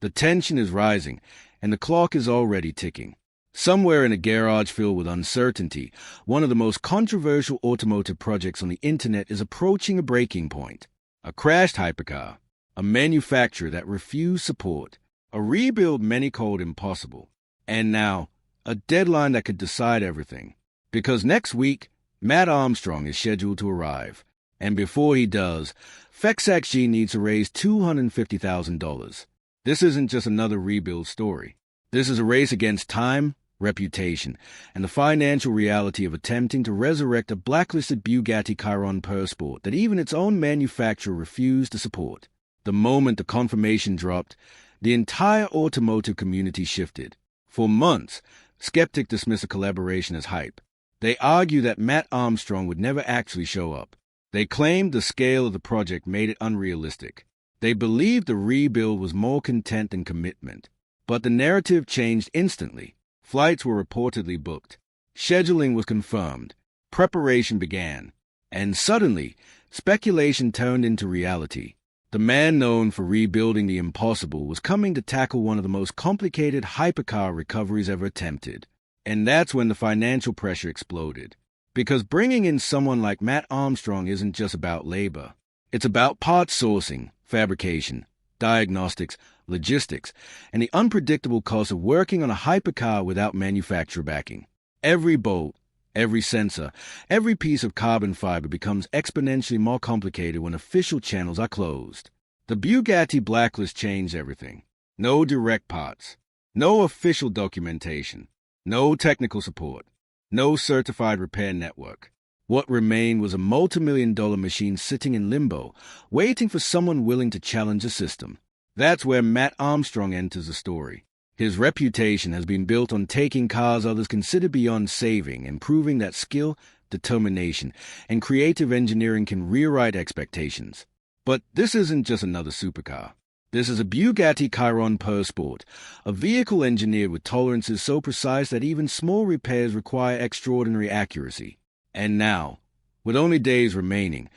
The tension is rising, and the clock is already ticking. Somewhere in a garage filled with uncertainty, one of the most controversial automotive projects on the internet is approaching a breaking point. A crashed hypercar, a manufacturer that refused support, a rebuild many called impossible, and now, a deadline that could decide everything. Because next week, Matt Armstrong is scheduled to arrive, and before he does, fxalexg needs to raise $250,000. This isn't just another rebuild story. This is a race against time, reputation, and the financial reality of attempting to resurrect a blacklisted Bugatti Chiron Pur Sport that even its own manufacturer refused to support. The moment the confirmation dropped, the entire automotive community shifted. For months, skeptics dismiss a collaboration as hype. They argue that Matt Armstrong would never actually show up. They claimed the scale of the project made it unrealistic. They believed the rebuild was more content than commitment. But the narrative changed instantly. Flights were reportedly booked. Scheduling was confirmed. Preparation began. And suddenly, speculation turned into reality. The man known for rebuilding the impossible was coming to tackle one of the most complicated hypercar recoveries ever attempted. And that's when the financial pressure exploded. Because bringing in someone like Matt Armstrong isn't just about labor. It's about parts sourcing, fabrication, diagnostics, logistics, and the unpredictable cost of working on a hypercar without manufacturer backing. Every bolt, every sensor, every piece of carbon fiber becomes exponentially more complicated when official channels are closed. The Bugatti blacklist changed everything. No direct parts, no official documentation, no technical support, no certified repair network. What remained was a multi-million-dollar machine sitting in limbo, waiting for someone willing to challenge the system. That's where Matt Armstrong enters the story. His reputation has been built on taking cars others consider beyond saving and proving that skill, determination, and creative engineering can rewrite expectations. But this isn't just another supercar. This is a Bugatti Chiron Pur Sport, a vehicle engineered with tolerances so precise that even small repairs require extraordinary accuracy. And now, with only days remaining,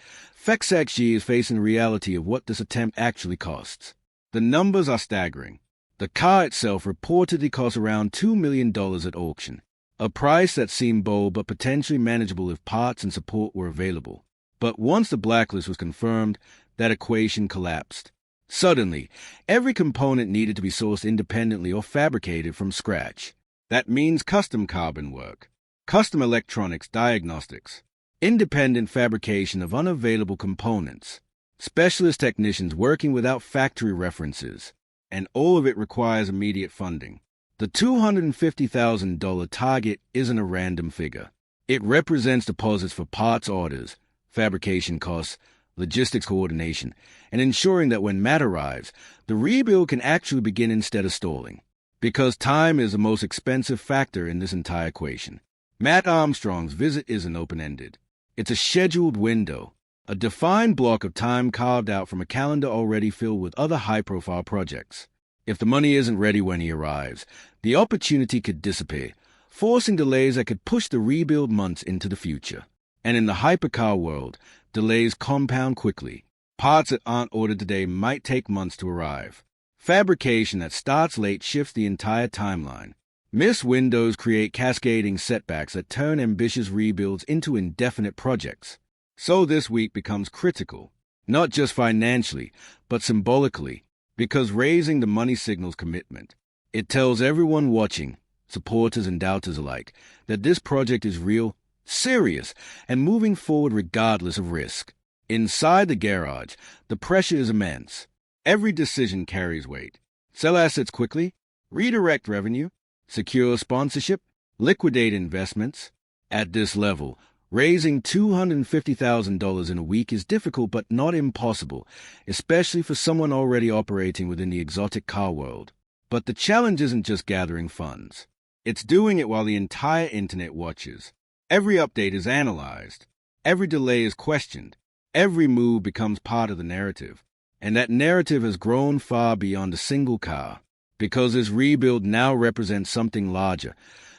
fxalexg is facing the reality of what this attempt actually costs. The numbers are staggering. The car itself reportedly cost around $2 million at auction, a price that seemed bold but potentially manageable if parts and support were available. But once the blacklist was confirmed, that equation collapsed. Suddenly, every component needed to be sourced independently or fabricated from scratch. That means custom carbon work, custom electronics diagnostics, independent fabrication of unavailable components, specialist technicians working without factory references, and all of it requires immediate funding. The $250,000 target isn't a random figure. It represents deposits for parts orders, fabrication costs, logistics coordination, and ensuring that when Matt arrives, the rebuild can actually begin instead of stalling. Because time is the most expensive factor in this entire equation. Matt Armstrong's visit isn't open-ended. It's a scheduled window, a defined block of time carved out from a calendar already filled with other high-profile projects. If the money isn't ready when he arrives, the opportunity could disappear, forcing delays that could push the rebuild months into the future. And in the hypercar world, delays compound quickly. Parts that aren't ordered today might take months to arrive. Fabrication that starts late shifts the entire timeline. Missed windows create cascading setbacks that turn ambitious rebuilds into indefinite projects. So this week becomes critical, not just financially, but symbolically, because raising the money signals commitment. It tells everyone watching, supporters and doubters alike, that this project is real, serious, and moving forward regardless of risk. Inside the garage, the pressure is immense. Every decision carries weight. Sell assets quickly, redirect revenue, secure sponsorship, liquidate investments. At this level, raising $250,000 in a week is difficult but not impossible, especially for someone already operating within the exotic car world. But the challenge isn't just gathering funds. It's doing it while the entire internet watches. Every update is analyzed. Every delay is questioned. Every move becomes part of the narrative. And that narrative has grown far beyond a single car. Because this rebuild now represents something larger,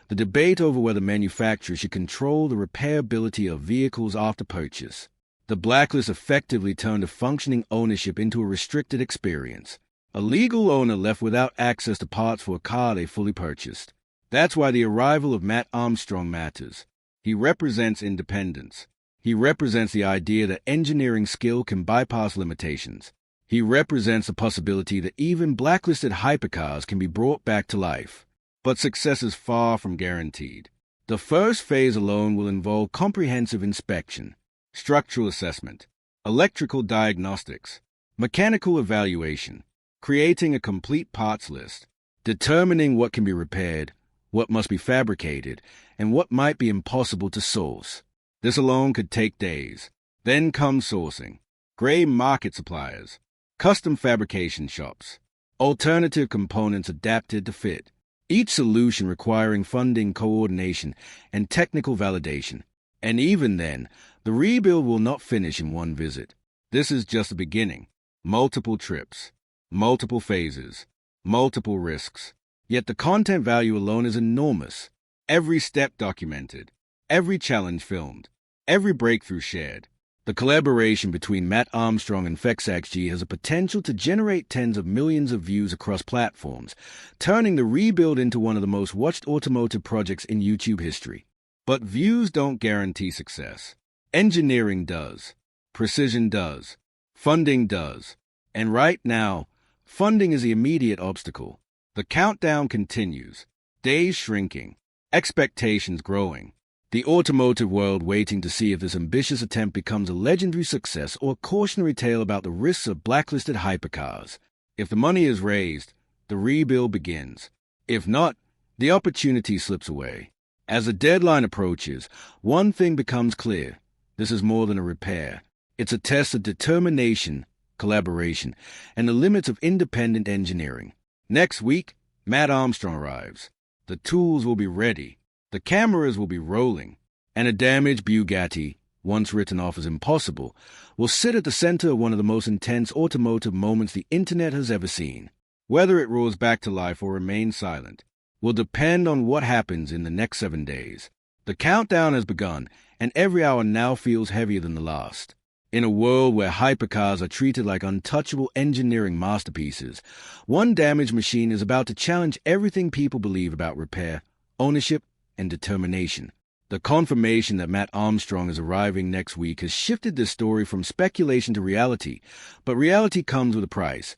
the debate over whether manufacturers should control the repairability of vehicles after purchase. The blacklist effectively turned a functioning ownership into a restricted experience, A legal owner left without access to parts for a car they fully purchased. That's why the arrival of Matt Armstrong matters. He represents independence. He represents the idea that engineering skill can bypass limitations. He represents the possibility that even blacklisted hypercars can be brought back to life. But success is far from guaranteed. The first phase alone will involve comprehensive inspection, structural assessment, electrical diagnostics, mechanical evaluation, creating a complete parts list, determining what can be repaired, what must be fabricated, and what might be impossible to source. This alone could take days. Then comes sourcing, gray market suppliers, custom fabrication shops, alternative components adapted to fit, each solution requiring funding, coordination, and technical validation. And even then, the rebuild will not finish in one visit. This is just the beginning. Multiple trips, multiple phases, multiple risks. Yet the content value alone is enormous. Every step documented, every challenge filmed, every breakthrough shared. The collaboration between Matt Armstrong and fxalexg has a potential to generate tens of millions of views across platforms, turning the rebuild into one of the most watched automotive projects in YouTube history. But views don't guarantee success. Engineering does. Precision does. Funding does. And right now, funding is the immediate obstacle. The countdown continues. Days shrinking. Expectations growing. The automotive world waiting to see if this ambitious attempt becomes a legendary success or a cautionary tale about the risks of blacklisted hypercars. If the money is raised, the rebuild begins. If not, the opportunity slips away. As the deadline approaches, one thing becomes clear. This is more than a repair. It's a test of determination, collaboration, and the limits of independent engineering. Next week, Matt Armstrong arrives. The tools will be ready. The cameras will be rolling, and a damaged Bugatti, once written off as impossible, will sit at the center of one of the most intense automotive moments the internet has ever seen. Whether it roars back to life or remains silent will depend on what happens in the next 7 days. The countdown has begun, and every hour now feels heavier than the last. In a world where hypercars are treated like untouchable engineering masterpieces, one damaged machine is about to challenge everything people believe about repair, ownership, and determination. The confirmation that Matt Armstrong is arriving next week has shifted this story from speculation to reality, but reality comes with a price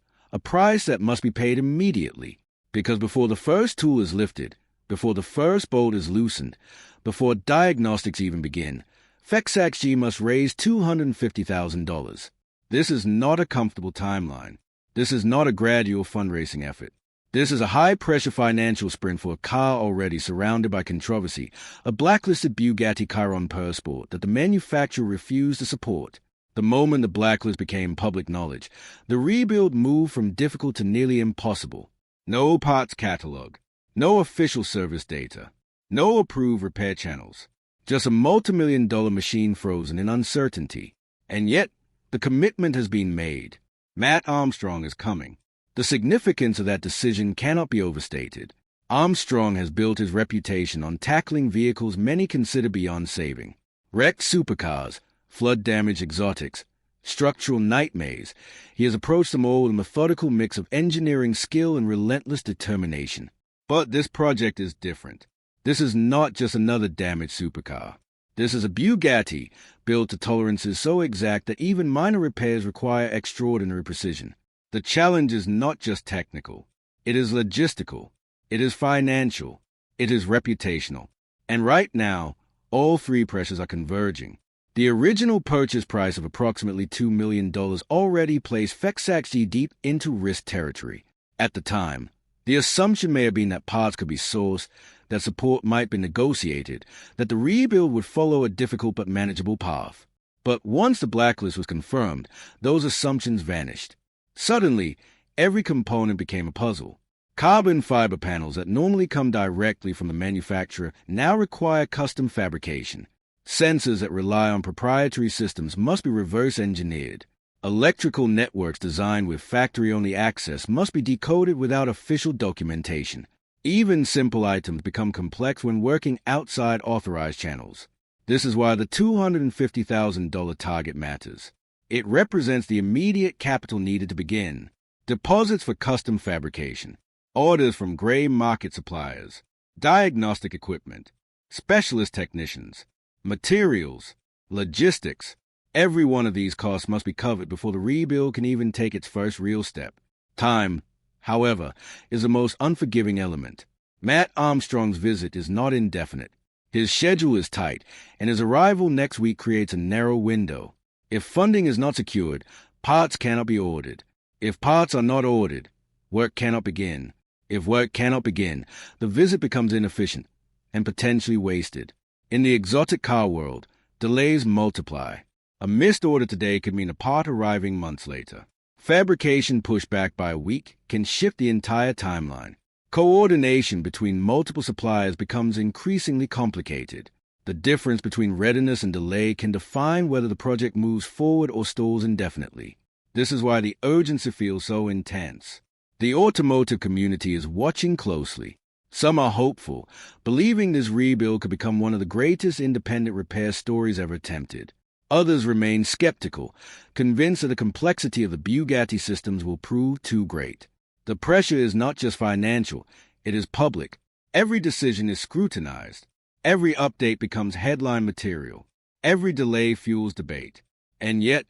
that must be paid immediately, because before the first tool is lifted, before the first bolt is loosened, before diagnostics even begin, fxalexg must raise $250,000. This is not a comfortable timeline. This is not a gradual fundraising effort. This is a high-pressure financial sprint for a car already surrounded by controversy, a blacklisted Bugatti Chiron Pur Sport that the manufacturer refused to support. The moment the blacklist became public knowledge, the rebuild moved from difficult to nearly impossible. No parts catalog, no official service data, no approved repair channels, just a multi-million-dollar machine frozen in uncertainty. And yet, the commitment has been made. Matt Armstrong is coming. The significance of that decision cannot be overstated. Armstrong has built his reputation on tackling vehicles many consider beyond saving. Wrecked supercars, flood-damaged exotics, structural nightmares. He has approached them all with a methodical mix of engineering skill and relentless determination. But this project is different. This is not just another damaged supercar. This is a Bugatti built to tolerances so exact that even minor repairs require extraordinary precision. The challenge is not just technical. It is logistical. It is financial. It is reputational. And right now, all three pressures are converging. The original purchase price of approximately $2 million already placed fxalexg deep into risk territory. At the time, the assumption may have been that parts could be sourced, that support might be negotiated, that the rebuild would follow a difficult but manageable path. But once the blacklist was confirmed, those assumptions vanished. Suddenly, every component became a puzzle. Carbon fiber panels that normally come directly from the manufacturer now require custom fabrication. Sensors that rely on proprietary systems must be reverse engineered. Electrical networks designed with factory-only access must be decoded without official documentation. Even simple items become complex when working outside authorized channels. This is why the $250,000 target matters. It represents the immediate capital needed to begin. deposits for custom fabrication, orders from gray market suppliers, diagnostic equipment, specialist technicians, materials, logistics. Every one of these costs must be covered before the rebuild can even take its first real step. Time, however, is the most unforgiving element. Matt Armstrong's visit is not indefinite. His schedule is tight, and his arrival next week creates a narrow window. If funding is not secured, parts cannot be ordered. If parts are not ordered, work cannot begin. If work cannot begin, the visit becomes inefficient and potentially wasted. In the exotic car world, delays multiply. A missed order today could mean a part arriving months later. Fabrication pushed back by a week can shift the entire timeline. Coordination between multiple suppliers becomes increasingly complicated. The difference between readiness and delay can define whether the project moves forward or stalls indefinitely. This is why the urgency feels so intense. The automotive community is watching closely. Some are hopeful, believing this rebuild could become one of the greatest independent repair stories ever attempted. Others remain skeptical, convinced that the complexity of the Bugatti systems will prove too great. The pressure is not just financial, it is public. Every decision is scrutinized. Every update becomes headline material. Every delay fuels debate. And yet,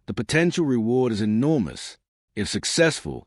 the potential reward is enormous. If successful,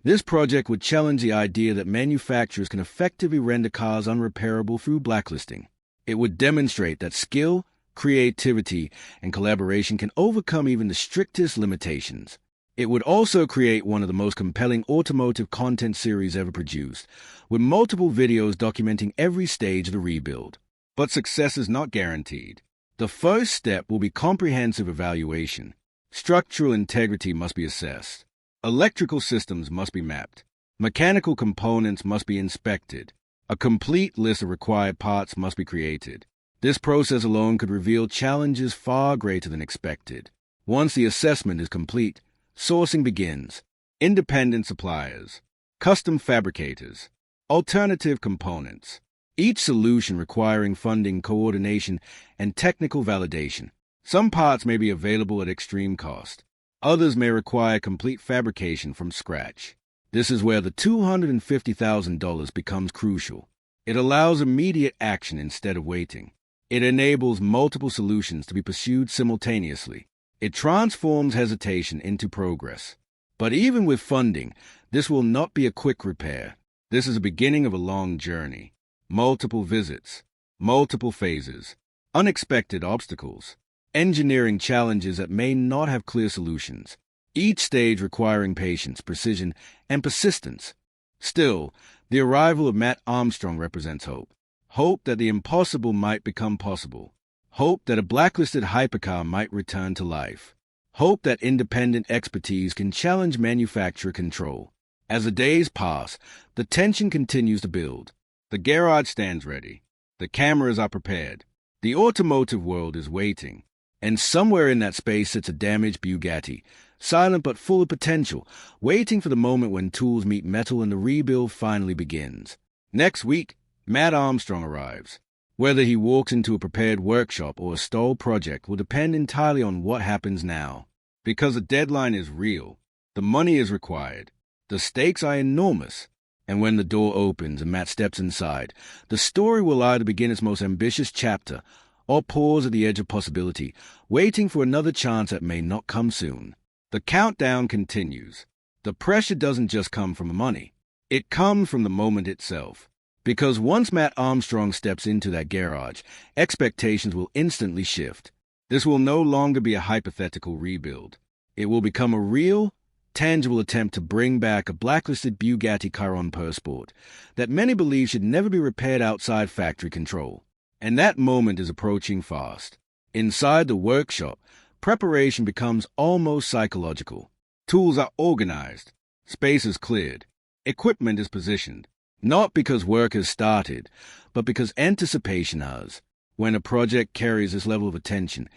this project would challenge the idea that manufacturers can effectively render cars unrepairable through blacklisting. It would demonstrate that skill, creativity, and collaboration can overcome even the strictest limitations. It would also create one of the most compelling automotive content series ever produced, with multiple videos documenting every stage of the rebuild. But success is not guaranteed. The first step will be comprehensive evaluation. Structural integrity must be assessed. Electrical systems must be mapped. Mechanical components must be inspected. A complete list of required parts must be created. This process alone could reveal challenges far greater than expected. Once the assessment is complete, sourcing begins. Independent suppliers, custom fabricators, alternative components. Each solution requiring funding, coordination, and technical validation. Some parts may be available at extreme cost. Others may require complete fabrication from scratch. This is where the $250,000 becomes crucial. It allows immediate action instead of waiting. It enables multiple solutions to be pursued simultaneously. It transforms hesitation into progress. But even with funding, this will not be a quick repair. This is the beginning of a long journey. Multiple visits, multiple phases, unexpected obstacles, engineering challenges that may not have clear solutions, each stage requiring patience, precision, and persistence. Still, the arrival of Matt Armstrong represents hope. Hope that the impossible might become possible. Hope that a blacklisted hypercar might return to life. Hope that independent expertise can challenge manufacturer control. As the days pass, the tension continues to build. The garage stands ready. The cameras are prepared. The automotive world is waiting. And somewhere in that space sits a damaged Bugatti, silent but full of potential, waiting for the moment when tools meet metal and the rebuild finally begins. Next week, Matt Armstrong arrives. Whether he walks into a prepared workshop or a stalled project will depend entirely on what happens now. Because the deadline is real, the money is required, the stakes are enormous. And when the door opens and Matt steps inside, the story will either begin its most ambitious chapter or pause at the edge of possibility, waiting for another chance that may not come soon. The countdown continues. The pressure doesn't just come from the money. It comes from the moment itself. Because once Matt Armstrong steps into that garage, expectations will instantly shift. This will no longer be a hypothetical rebuild. It will become a real, tangible attempt to bring back a blacklisted Bugatti Chiron Pur Sport that many believe should never be repaired outside factory control. And that moment is approaching fast. Inside the workshop, preparation becomes almost psychological. Tools are organized. Space is cleared. Equipment is positioned. Not because work has started, but because anticipation has. When a project carries this level of attention,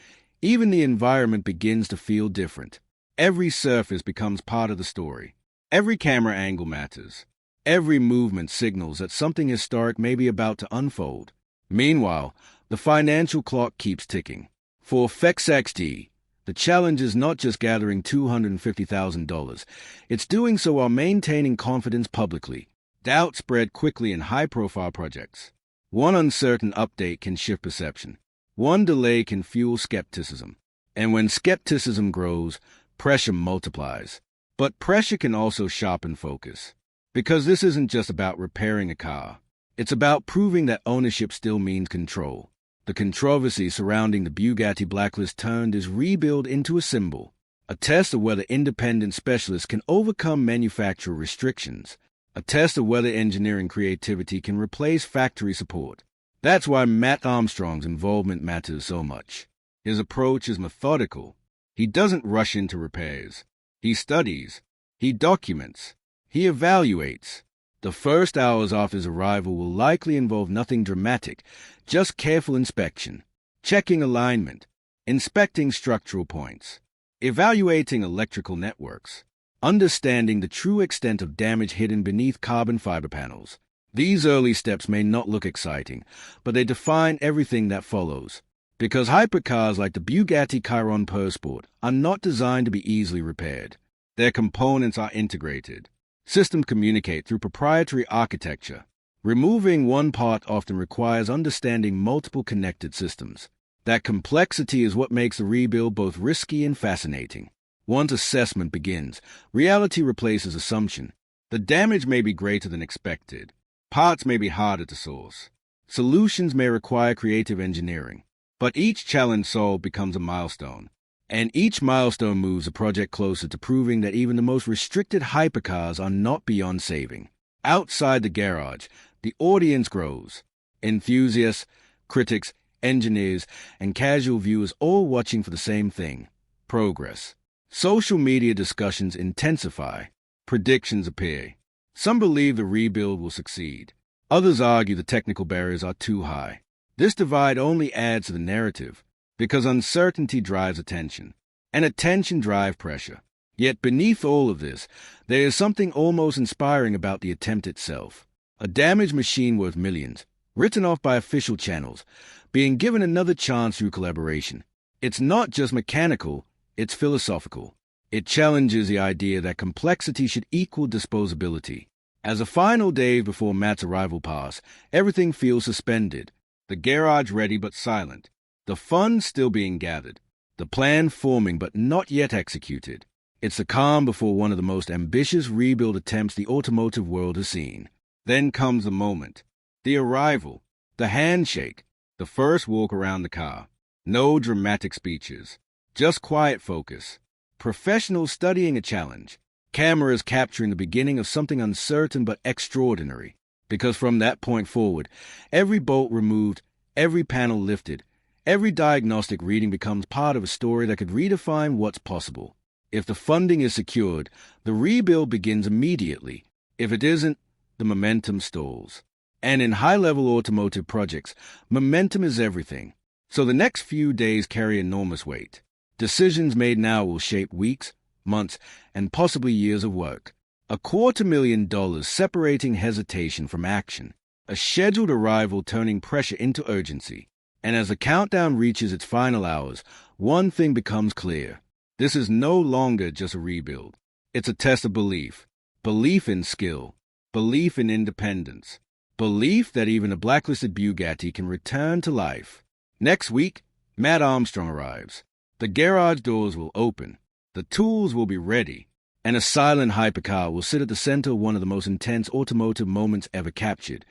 even the environment begins to feel different. Every surface becomes part of the story. Every camera angle matters. Every movement signals that something historic may be about to unfold. Meanwhile, the financial clock keeps ticking. For fxalexg, The challenge is not just gathering $250,000. It's doing so while maintaining confidence publicly. Doubt spread quickly in high-profile projects. One uncertain update can shift perception. One delay can fuel skepticism. And when skepticism grows, pressure multiplies. But pressure can also sharpen focus. Because this isn't just about repairing a car. It's about proving that ownership still means control. The controversy surrounding the Bugatti blacklist turned its rebuild into a symbol, a test of whether independent specialists can overcome manufacturer restrictions, a test of whether engineering creativity can replace factory support. That's why Matt Armstrong's involvement matters so much. His approach is methodical. He doesn't rush into repairs. He studies. He documents. He evaluates. The first hours after his arrival will likely involve nothing dramatic, just careful inspection, checking alignment, inspecting structural points, evaluating electrical networks, understanding the true extent of damage hidden beneath carbon fiber panels. These early steps may not look exciting, but they define everything that follows. Because hypercars like the Bugatti Chiron Pur Sport are not designed to be easily repaired. Their components are integrated. Systems communicate through proprietary architecture. Removing one part often requires understanding multiple connected systems. That complexity is what makes the rebuild both risky and fascinating. Once assessment begins, reality replaces assumption. The damage may be greater than expected. Parts may be harder to source. Solutions may require creative engineering. But each challenge solved becomes a milestone. And each milestone moves a project closer to proving that even the most restricted hypercars are not beyond saving. Outside the garage, the audience grows. Enthusiasts, critics, engineers, and casual viewers all watching for the same thing: progress. Social media discussions intensify. Predictions appear. Some believe the rebuild will succeed. Others argue the technical barriers are too high. This divide only adds to the narrative, because uncertainty drives attention, and attention drives pressure. Yet beneath all of this, there is something almost inspiring about the attempt itself. A damaged machine worth millions, written off by official channels, being given another chance through collaboration. It's not just mechanical, it's philosophical. It challenges the idea that complexity should equal disposability. As a final day before Matt's arrival pass, everything feels suspended. The garage ready but silent. The funds still being gathered. The plan forming but not yet executed. It's the calm before one of the most ambitious rebuild attempts the automotive world has seen. Then comes the moment. The arrival. The handshake. The first walk around the car. No dramatic speeches. Just quiet focus. Professionals studying a challenge. Cameras capturing the beginning of something uncertain but extraordinary. Because from that point forward, every bolt removed, every panel lifted, every diagnostic reading becomes part of a story that could redefine what's possible. If the funding is secured, the rebuild begins immediately. If it isn't, the momentum stalls. And in high-level automotive projects, momentum is everything. So the next few days carry enormous weight. Decisions made now will shape weeks, months, and possibly years of work. $250,000 separating hesitation from action. A scheduled arrival turning pressure into urgency. And as the countdown reaches its final hours, one thing becomes clear. This is no longer just a rebuild. It's a test of belief. Belief in skill. Belief in independence. Belief that even a blacklisted Bugatti can return to life. Next week, Matt Armstrong arrives. The garage doors will open. The tools will be ready. And a silent hypercar will sit at the center of one of the most intense automotive moments ever captured,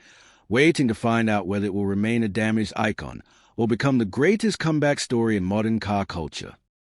waiting to find out whether it will remain a damaged icon or become the greatest comeback story in modern car culture.